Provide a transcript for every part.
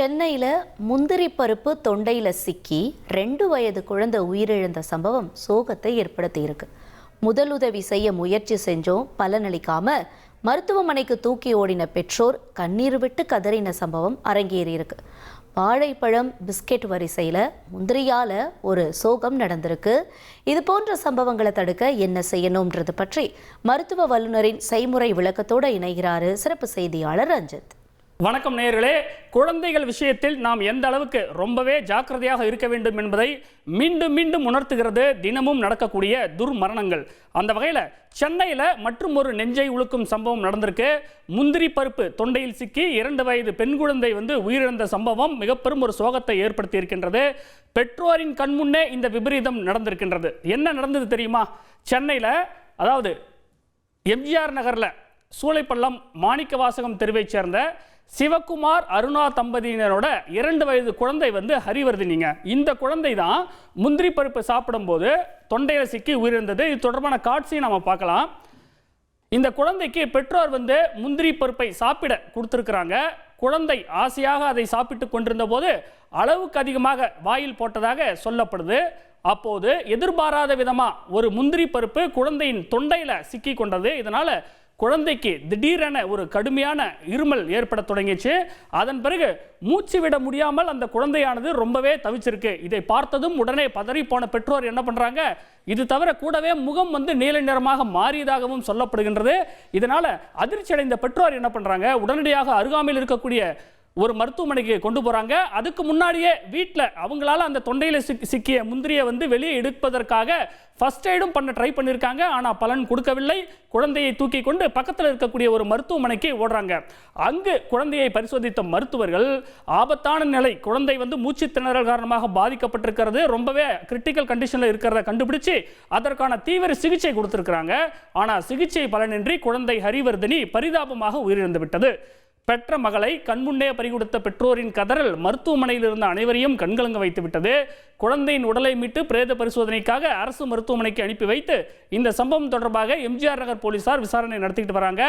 சென்னையில் முந்திரி பருப்பு தொண்டையில் சிக்கி 2 வயது குழந்தை உயிரிழந்த சம்பவம் சோகத்தை ஏற்படுத்தியிருக்கு. முதலுதவி செய்ய முயற்சி செஞ்சோம், பலனளிக்காம மருத்துவமனைக்கு தூக்கி ஓடின பெற்றோர் கண்ணீர் விட்டு கதறின சம்பவம் அரங்கேறியிருக்கு. வாழைப்பழம் பிஸ்கெட் வரிசையில் முந்திரியால் ஒரு சோகம் நடந்திருக்கு. இது போன்ற சம்பவங்களை தடுக்க என்ன செய்யணும்ன்றது பற்றி மருத்துவ வல்லுநரின் செய்முறை விளக்கத்தோடு இணைகிறாரு சிறப்பு செய்தியாளர் ரஞ்சித். வணக்கம் நேயர்களே. குழந்தைகள் விஷயத்தில் நாம் எந்த அளவுக்கு ரொம்பவே ஜாக்கிரதையாக இருக்க வேண்டும் என்பதை மீண்டும் மீண்டும் உணர்த்துகிறது தினமும் நடக்கக்கூடிய துர்மரணங்கள். அந்த வகையில் சென்னையில் மற்றும் ஒரு நெஞ்சை உழுக்கும் சம்பவம் நடந்திருக்கு. முந்திரி பருப்பு தொண்டையில் சிக்கி 2 வயது பெண் குழந்தை உயிரிழந்த சம்பவம் மிக பெரும் ஒரு சோகத்தை ஏற்படுத்தி இருக்கின்றது. பெற்றோரின் கண்முன்னே இந்த விபரீதம் நடந்திருக்கின்றது. என்ன நடந்தது தெரியுமா? சென்னையில் அதாவது எம்ஜிஆர் நகரில் சூளைப்பள்ளம் மாணிக்கவாசகம் தெருவை சேர்ந்த சிவகுமார் அருணா தம்பதியினரோட 2 வயது குழந்தை ஹரிவர்தினிங்க. இந்த குழந்தை தான் முந்திரி பருப்பு சாப்பிடும்போது தொண்டையில் சிக்கி உயிரிழந்தது. இது தொடர்பான காட்சியை நம்ம பார்க்கலாம். இந்த குழந்தைக்கு பெற்றோர் முந்திரி பருப்பை சாப்பிட கொடுத்துருக்குறாங்க. குழந்தை ஆசையாக அதை சாப்பிட்டு கொண்டிருந்த போது அளவுக்கு அதிகமாக வாயில் போட்டதாக சொல்லப்படுது. அப்போது எதிர்பாராத விதமாக ஒரு முந்திரி பருப்பு குழந்தையின் தொண்டையில் சிக்கி கொண்டது. இதனால் குழந்தைக்கு திடீரென ஒரு கடுமையான இருமல் ஏற்பட தொடங்கிச்சு. அதன் பிறகு மூச்சு விட முடியாமல் அந்த குழந்தையானது ரொம்பவே தவிச்சிருக்கு. இதை பார்த்ததும் உடனே பதறி போன பெற்றோர் என்ன பண்றாங்க, இது தவிர கூடவே முகம் நீல நிறமாக மாறியதாகவும் சொல்லப்படுகின்றது. இதனால அதிர்ச்சி அடைந்த பெற்றோர் என்ன பண்றாங்க, உடனடியாக அருகாமையில் இருக்கக்கூடிய ஒரு மருத்துவமனைக்கு கொண்டு போறாங்க. அதுக்கு முன்னாடியே வீட்டில் அவங்களால அந்த தொண்டையில் சிக்கிய முந்திரியை வெளியே எடுப்பதற்காக ஃபர்ஸ்ட் எய்டும் பண்ண ட்ரை பண்ணியிருக்காங்க. ஆனால் பலன் கொடுக்கவில்லை. குழந்தையை தூக்கி கொண்டு பக்கத்தில் இருக்கக்கூடிய ஒரு மருத்துவமனைக்கு ஓடுறாங்க. அங்கு குழந்தையை பரிசோதித்த மருத்துவர்கள் ஆபத்தான நிலை, குழந்தை மூச்சு திணறல் காரணமாக பாதிக்கப்பட்டிருக்கிறது, ரொம்பவே கிரிட்டிக்கல் கண்டிஷனில் இருக்கிறத கண்டுபிடிச்சு அதற்கான தீவிர சிகிச்சை கொடுத்திருக்கிறாங்க. ஆனால் சிகிச்சை பலனின்றி குழந்தை ஹரிவர்தினி பரிதாபமாக உயிரிழந்து விட்டது. பெற்ற மகளை கண்முன்னே பறிகொடுத்த பெற்றோரின் கதறல் மருத்துவமனையில் இருந்த அனைவரையும் கண்கலங்க வைத்து விட்டது. குழந்தையின் உடலை மீட்டு பிரேத பரிசோதனைக்காக அரசு மருத்துவமனைக்கு அனுப்பி வைத்து இந்த சம்பவம் தொடர்பாக எம்ஜிஆர் நகர் போலீசார் விசாரணை நடத்திட்டு வராங்க.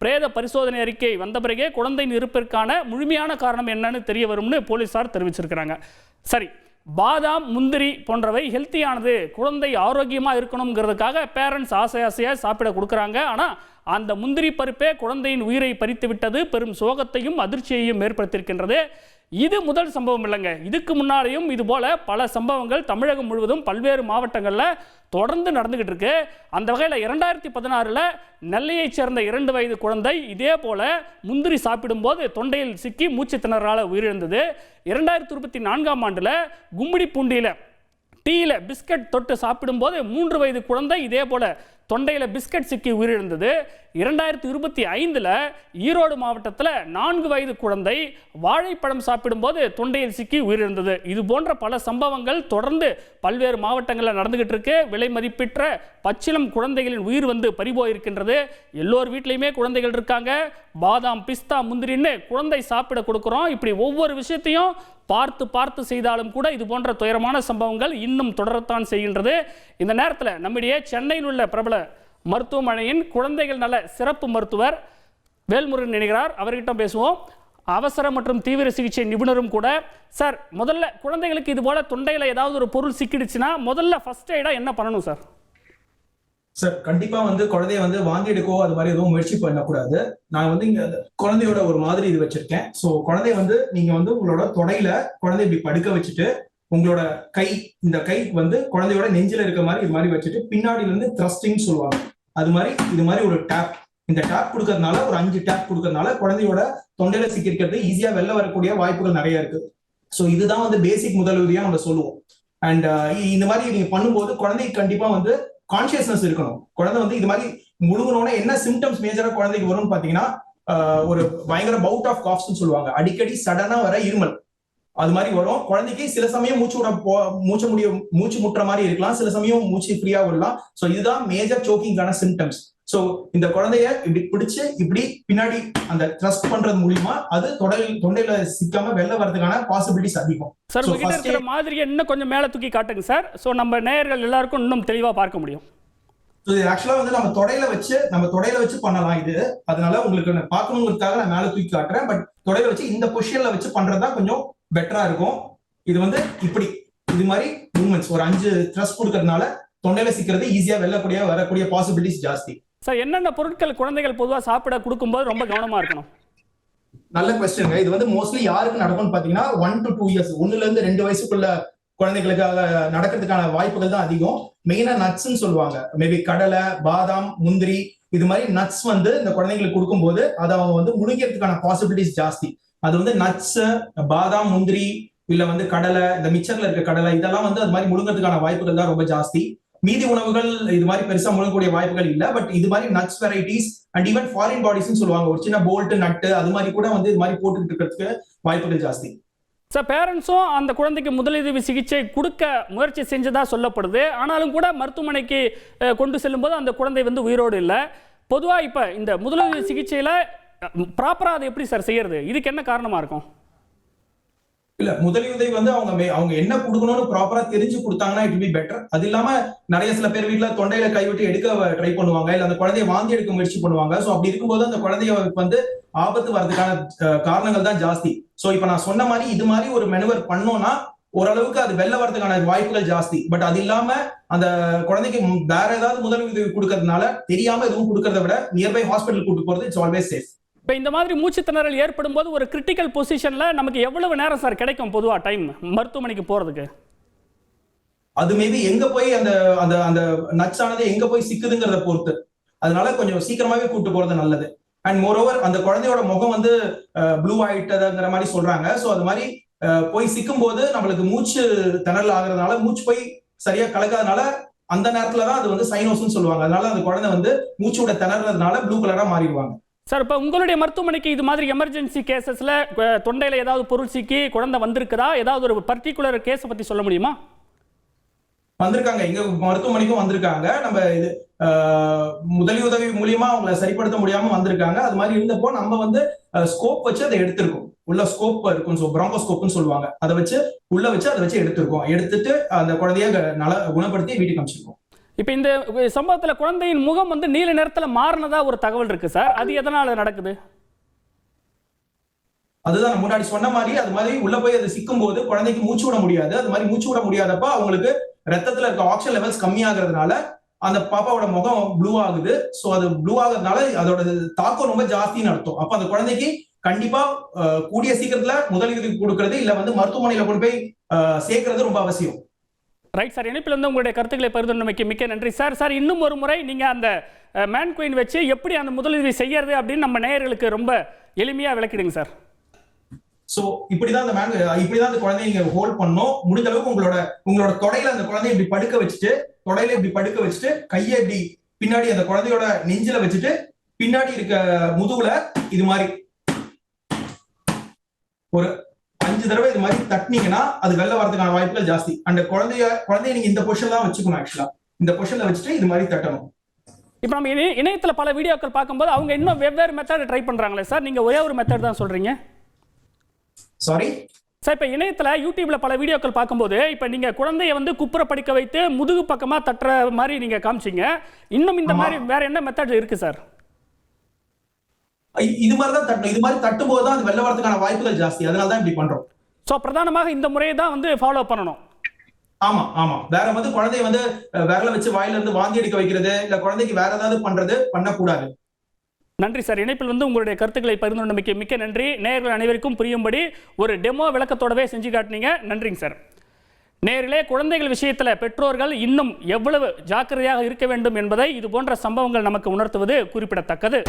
பிரேத பரிசோதனை அறிக்கை வந்த பிறகே குழந்தையின் இருப்பிற்கான முழுமையான காரணம் என்னன்னு தெரிய வரும்னு போலீசார் தெரிவிச்சிருக்கிறாங்க. சரி, பாதாம் முந்திரி போன்றவை ஹெல்த்தியானது, குழந்தை ஆரோக்கியமாக இருக்கணுங்கிறதுக்காக பேரண்ட்ஸ் ஆசையாக சாப்பிட கொடுக்குறாங்க. ஆனால் அந்த முந்திரி பருப்பே குழந்தையின் உயிரை பறித்து விட்டது பெரும் சோகத்தையும் அதிர்ச்சியையும் ஏற்படுத்தியிருக்கின்றது. இது முதல் சம்பவம் இல்லைங்க. இதுக்கு முன்னாலேயும் இது போல பல சம்பவங்கள் தமிழகம் முழுவதும் பல்வேறு மாவட்டங்களில் தொடர்ந்து நடந்துகிட்டு இருக்கு. அந்த வகையில் 2016 நெல்லையைச் சேர்ந்த 2 வயது குழந்தை இதே போல முந்திரி சாப்பிடும்போது தொண்டையில் சிக்கி மூச்சு திணறலால் உயிரிழந்தது. 2024 கும்மிடிப்பூண்டியில் டீயில் பிஸ்கட் தொட்டு சாப்பிடும்போது 3 வயது குழந்தை இதே போல தொண்டையில் பிஸ்கட் சிக்கி உயிரிழந்தது. 2025 ஈரோடு மாவட்டத்தில் 4 வயது குழந்தை வாழைப்பழம் சாப்பிடும்போது தொண்டையில் சிக்கி உயிரிழந்தது. இது போன்ற பல சம்பவங்கள் தொடர்ந்து பல்வேறு மாவட்டங்களில் நடந்துகிட்டு இருக்கு. விலை மதிப்பிற்ற பச்சிளம் குழந்தைகளின் உயிர் பறிபோயிருக்கின்றது. எல்லோர் வீட்லையுமே குழந்தைகள் இருக்காங்க. பாதாம் பிஸ்தா முந்திரின்னு குழந்தை சாப்பிட கொடுக்குறோம். இப்படி ஒவ்வொரு விஷயத்தையும் பார்த்து செய்தாலும் கூட இது போன்ற துயரமான சம்பவங்கள் இன்னும் தொடரத்தான் செய்கின்றது. இந்த நேரத்தில் நம்முடைய சென்னையில் உள்ள பிரபல மருத்துவமனையின் குழந்தைகள் நல சிறப்பு மருத்துவர் வேல்முருகன் நினைக்கிறார். அவர்கிட்ட பேசுவோம். அவசர மற்றும் தீவிர சிகிச்சை நிபுணரும் கூட. சார், முதல்ல குழந்தைகளுக்கு இது போல தொண்டையில் ஏதாவது ஒரு பொருள் சிக்கிடுச்சுன்னா முதல்ல ஃபர்ஸ்ட் எய்டா என்ன பண்ணணும் சார்? சார், கண்டிப்பா குழந்தைய வாந்தி எடுக்கோ அது மாதிரி எதுவும் முயற்சி பண்ணக்கூடாது. நான் இங்க குழந்தையோட ஒரு மாதிரி இது வச்சிருக்கேன். ஸோ குழந்தைய நீங்க உங்களோட தொடையில குழந்தை இப்படி படுக்க வச்சுட்டு உங்களோட கை, இந்த கை குழந்தையோட நெஞ்சில இருக்க மாதிரி இது மாதிரி வச்சுட்டு பின்னாடில இருந்து த்ரஸ்டிங் சொல்லுவாங்க. அது மாதிரி இது மாதிரி ஒரு டேப், இந்த டேப் கொடுக்கறதுனால ஒரு 5 டேப் கொடுக்கறதுனால குழந்தையோட தொண்டையில சிக்கிருக்கிறது ஈஸியா வெளில வரக்கூடிய வாய்ப்புகள் நிறைய இருக்கு. ஸோ இதுதான் பேசிக் முதலுதவியா நம்ம சொல்லுவோம். அண்ட் இந்த மாதிரி நீங்க பண்ணும்போது குழந்தைக்கு கண்டிப்பா கான்சியஸ்னஸ் இருக்கணும். குழந்தை இது மாதிரி முழுங்கணும்னா என்ன சிம்டம்ஸ் மேஜரா குழந்தைக்கு வரும்னு பாத்தீங்கன்னா, ஒரு பயங்கர பவுட் ஆஃப் காஃப்ஸ் சொல்லுவாங்க. அடிக்கடி சடனா வர இருமல் அது மாதிரி வரும். குழந்தைக்கு சில சமயம் மூச்சு முட்டுற மாதிரி இருக்கலாம், சில சமயம் மூச்சு ஃப்ரீயா வரலாம். ஸோ இதுதான் மேஜர் சோக்கிங்கான சிம்டம்ஸ். ஸோ இந்த குழந்தைய இப்படி பிடிச்சு இப்படி பின்னாடி அந்த த்ரஸ்ட் பண்றது மூலியமா அது தொண்டையில சிக்காம வெளில வரதுக்கான பாசிபிலிட்டிஸ் அதிகம். சார், உங்ககிட்ட இருக்கிற மாதிரி இன்னும் கொஞ்சம் மேல தூக்கி காட்டுங்க சார். ஸோ நம்ம நேயர்கள் எல்லாருக்கும் இன்னும் தெளிவா பார்க்க முடியும். ஸோ இது ஆக்சுவலா வந்து நம்ம தொடையில வச்சு பண்ணலாம் இது. அதனால உங்களுக்கு பார்க்கணுங்கிறதுக்காக நான் மேல தூக்கி காட்டுறேன். பட் தொடையில வச்சு இந்த பொசிஷன்ல வச்சு பண்றதுதான் கொஞ்சம் பெட்டரா இருக்கும். இது வந்து இப்படி இது மாதிரி மூவ்மெண்ட்ஸ் ஒரு 5 த்ரஸ்ட் கொடுக்கறதுனால தொண்டையில சிக்கிறது ஈஸியா வரக்கூடிய பாசிபிலிட்டிஸ் ஜாஸ்தி. சார் என்னென்ன பொருட்கள் குழந்தைகள் பொதுவாக சாப்பிட கொடுக்கும்போது ரொம்ப கவனமா இருக்கணும்? நல்ல கொஸ்டின். இது வந்து மோஸ்ட்லி யாருக்கு நடக்கும்னு பாத்தீங்கன்னா 1 to 2 years 1ல இருந்து 2 வயசுக்குள்ள குழந்தைகளுக்காக நடக்கிறதுக்கான வாய்ப்புகள் தான் அதிகம். மெயினா நட்ஸ்ன்னு சொல்லுவாங்க. மேபி கடலை, பாதாம், முந்திரி இது மாதிரி நட்ஸ் வந்து இந்த குழந்தைங்களுக்கு கொடுக்கும்போது அதை அவங்க வந்து முழுங்கிறதுக்கான பாசிபிலிட்டிஸ் ஜாஸ்தி. அது வந்து நட்ஸ், பாதாம், முந்திரி இல்ல வந்து கடலை, இந்த மிச்சர்ல இருக்க கடலை இதெல்லாம் வந்து அது மாதிரி முழுங்கிறதுக்கான வாய்ப்புகள் தான் ரொம்ப ஜாஸ்தி. மீதி உணவுகள் இது மாதிரி பெருசா முழுங்கக்கூடிய வாய்ப்புகள் இல்ல. பட் இது மாதிரி nuts varieties and even foreign பாடிஸ்ன்னு சொல்லுவாங்க. ஒரு சின்ன போல்ட், நட்டு அது மாதிரி கூட வந்து இது மாதிரி போட்டுக்கிட்டு இருக்கிறதுக்கு வாய்ப்புகள் ஜாஸ்தி. சார் பேரண்ட்ஸும் அந்த குழந்தைக்கு முதலுதவி சிகிச்சை கொடுக்க முயற்சி செஞ்சதா சொல்லப்படுது. ஆனாலும் கூட மருத்துவமனைக்கு கொண்டு செல்லும்போது அந்த குழந்தை வந்து உயிரோடு இல்லை. பொதுவாக இப்போ இந்த முதலுதவி சிகிச்சையில் ப்ராப்பராக அதை எப்படி சார் செய்யறது? இதுக்கு என்ன காரணமாக இருக்கும்? இல்ல முதலுதவி வந்து அவங்க என்ன கொடுக்கணும்னு ப்ராப்பரா தெரிஞ்சு கொடுத்தாங்கன்னா இட் பி பெட்டர். அது இல்லாம நிறைய சில பேர் வீட்டுல தொண்டையில கைவிட்டு எடுக்க ட்ரை பண்ணுவாங்க, இல்ல அந்த குழந்தைய வாந்தி எடுக்க முயற்சி பண்ணுவாங்க. சோ அப்படி இருக்கும்போது அந்த குழந்தைய வந்து ஆபத்து வர்றதுக்கான காரணங்கள் தான் ஜாஸ்தி. சோ இப்ப நான் சொன்ன மாதிரி இது மாதிரி ஒரு மெனுவர் பண்ணோம்னா ஓரளவுக்கு அது வெளில வரதுக்கான வாய்ப்புகள் ஜாஸ்தி. பட் அது இல்லாம அந்த குழந்தைக்கு வேற ஏதாவது முதலுதவி கொடுக்கறதுனால தெரியாம எதுவும் கொடுக்கறத விட நியர்பை ஹாஸ்பிட்டல் கூட்டு போறது இட்ஸ் ஆல்வேஸ் சேஃப். இப்போ இந்த மாதிரி மூச்சு திணறல் ஏற்படும் போது ஒரு கிரிட்டிக்கல் பொசிஷனில் நமக்கு எவ்வளவு நேரம் சார் கிடைக்கும் பொதுவாக டைம் மருத்துவமனைக்கு போகிறதுக்கு? அது மேபி எங்க போய் அந்த அந்த அந்த நட்ஸ் ஆனது எங்க போய் சிக்குதுங்கிறத பொறுத்து. அதனால கொஞ்சம் சீக்கிரமாவே கூட்டு போறது நல்லது. அண்ட் மோரோவர் அந்த குழந்தையோட முகம் வந்து ப்ளூ ஆயிட்டதுங்கிற மாதிரி சொல்றாங்க. ஸோ அது மாதிரி போய் சிக்கும் போது நம்மளுக்கு மூச்சு திணறல் ஆகுறதுனால மூச்சு போய் சரியா கலக்காதனால அந்த நேரத்துல தான் அது வந்து சைனோஸ்ன்னு சொல்லுவாங்க. அதனால அந்த குழந்தை வந்து மூச்சோட திணறதுனால ப்ளூ கலரா மாறிடுவாங்க. சார் இப்போ உங்களுடைய மருத்துவமனைக்கு இது மாதிரி எமர்ஜென்சி கேசஸ்ல தொண்டையில் ஏதாவது பொருள் சிக்கி குழந்தை வந்திருக்குதா? ஏதாவது ஒரு பர்டிகுலர் கேஸை பற்றி சொல்ல முடியுமா? வந்திருக்காங்க, எங்க மருத்துவமனைக்கும் வந்திருக்காங்க. நம்ம இது முதலுதவி மூலியமா அவங்களை சரிப்படுத்த முடியாம வந்திருக்காங்க. அது மாதிரி இருந்தப்போ நம்ம வந்து ஸ்கோப் வச்சு அதை எடுத்திருக்கோம். உள்ள ஸ்கோப் இருக்கும், பிராங்கோஸ்கோப்னு சொல்லுவாங்க. அதை வச்சு உள்ள வச்சு அதை வச்சு எடுத்திருக்கோம். எடுத்துட்டு அந்த குழந்தைய குணப்படுத்தி வீட்டுக்கு அனுப்பிச்சிருக்கோம். இப்போ இந்த சம்பவத்தில் குழந்தையின் முகம் வந்து நீல நிறத்தில் மாறினதா ஒரு தகவல் இருக்கு சார். அது எதனால நடக்குது? அதுதான் நான் முன்னாடி சொன்ன மாதிரி அது மாதிரி உள்ள போய் அது சிக்கும் போது குழந்தைக்கு மூச்சு விட முடியாது. அது மாதிரி மூச்சு விட முடியாதப்ப அவங்களுக்கு ரத்தத்துல இருக்க ஆக்சிஜன் லெவல்ஸ் கம்மியாகிறதுனால அந்த பாப்பாவோட முகம் ப்ளூ ஆகுது. ஸோ அது ப்ளூ ஆகுறதுனால அதோட தாக்கம் ரொம்ப ஜாஸ்தின்னு அர்த்தம். அப்ப அந்த குழந்தைக்கு கண்டிப்பா கூடிய சீக்கிரத்துல முதலுதவி கொடுக்கறது இல்ல வந்து மருத்துவமனையில கொண்டு போய் சேர்க்கறது ரொம்ப அவசியம். ரைட் சார், இணைப்பில் வந்து உங்களுடைய கருத்துக்களை பகிர்ந்தமைக்கு மிக்க நன்றி சார். சார் இன்னும் ஒரு முறை நீங்க அந்த மேன் குயின் வச்சு எப்படி அந்த முதலுதவி செய்யறது அப்படின்னு நம்ம நேயர்களுக்கு ரொம்ப எளிமையா விளக்கிடுங்க சார். சோ இப்படிதான் அந்த குழந்தைய நீங்க ஹோல்ட் பண்ணணும். முடிஞ்ச அளவுக்கு உங்களோட தொடையில அந்த குழந்தைய இப்படி படுக்க வச்சுட்டு கையை இப்படி பின்னாடி அந்த குழந்தையோட நெஞ்சில வச்சுட்டு பின்னாடி இருக்க முதுகுல இது மாதிரி ஒரு 5 தடவை இது மாதிரி தட்டினீங்கன்னா அது வெளில வரதுக்கான வாய்ப்புகள் ஜாஸ்தி. அந்த குழந்தைய நீங்க இந்த பொசிஷன் தான் வச்சுக்கணும். ஆக்சுவலா இந்த பொசிஷன்ல வச்சுட்டு இது மாதிரி தட்டணும். இப்போ நம்ம இணையத்துல பல வீடியோக்கள் பார்க்கும்போது அவங்க இன்னும் வெவ்வேறு மெத்தட் ட்ரை பண்றாங்களே சார், நீங்க ஒரே ஒரு மெத்தட் தான் சொல்றீங்க? சாரி சார், இப்போ இணையத்துல யூடியூப்ல பல வீடியோக்கள் பார்க்கும்போது இப்போ நீங்க குழந்தைய வந்து குப்புற படிக்க வைத்து முதுகு பக்கமா தட்டுற மாதிரி நீங்க காமிச்சிங்க. இன்னும் இந்த மாதிரி வேற என்ன மெத்தட் இருக்கு சார்? இது மாதிரி தான் தட்டணும். இது மாதிரி தட்டும் போது தான் அது வெளில வரதுக்கான வாய்ப்புகள் ஜாஸ்தி. அதனால தான் இப்படி பண்றோம். சோ பிரதானமாக இந்த முறையை தான் வந்து ஃபாலோ பண்ணணும். ஆமா வேற வந்து குழந்தைய வந்து விரல வச்சு வாயில இருந்து வாந்தி எடுக்க வைக்கிறது இல்ல குழந்தைக்கு வேற ஏதாவது பண்றது பண்ணக்கூடாது. நன்றி சார். இணைப்பில் வந்து உங்களுடைய கருத்துக்களை பகிர்ந்து மிக்க நன்றி. நேயர்கள் அனைவருக்கும் புரியும்படி ஒரு டெமோ விளக்கத்தோடவே செஞ்சு காட்டினீங்க. நன்றிங்க சார். நேயர்களே, குழந்தைகள் விஷயத்தில் பெற்றோர்கள் இன்னும் எவ்வளவு ஜாக்கிரதையாக இருக்க வேண்டும் என்பதை இது போன்ற சம்பவங்கள் நமக்கு உணர்த்துவது குறிப்பிடத்தக்கது.